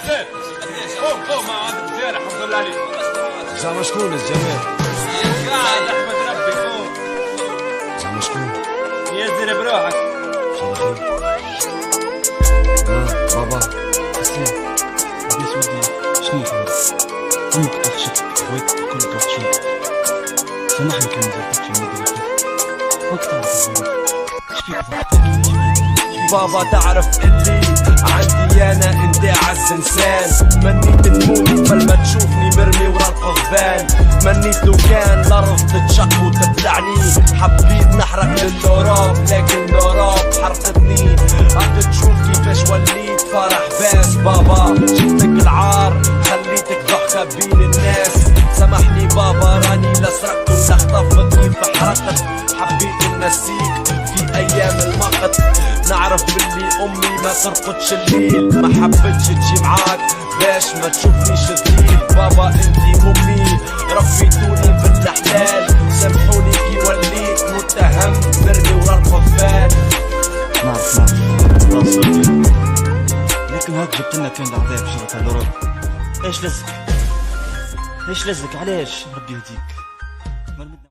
حسين قوم ما عندك زيارة الحمد لله عليك. زعما شكون الجمال؟ قاعد احمد ربي قوم. زعما شكون؟ يزر بروحك. ان شاء الله خير. بابا حسين عبيس ودي شنو هذا؟ امك توحشتك، خويك الكل توحشوك. سامحني كان زرتك في المدرسة. ما تعرف الظروف. ايش فيك ضحكتك؟ بابا تعرف اللي عندي انا انت عز انسان. تمنيت تموت بل ما تشوفني مرمي ورا القضبان. تمنيت لو كان الارض تتشق وتبلعني. حبيت نحرق للأوروب لكن الأوروب حرقتني. عاد تشوف كيفاش وليت فرح باس. بابا جبتك العار خليتك ضحكة بين الناس. سامحني بابا راني لا سرقت ولا خطفتني فحرقت. حبيت نسيك في ايام المقت. نعرف باللي امي ما ترقدش الليل. ما حبتش تجي معاك باش ما تشوفنيش ذليل. بابا انتي امي ربيتوني بالحلال. سامحوني كي وليت متهم مرمي ورا القضبان. نعرف خلاص ودي، لكن هاك جبت لنا كان العذاب شرطة الأوروب. ايش لزك؟ علاش؟ ربي يهديك.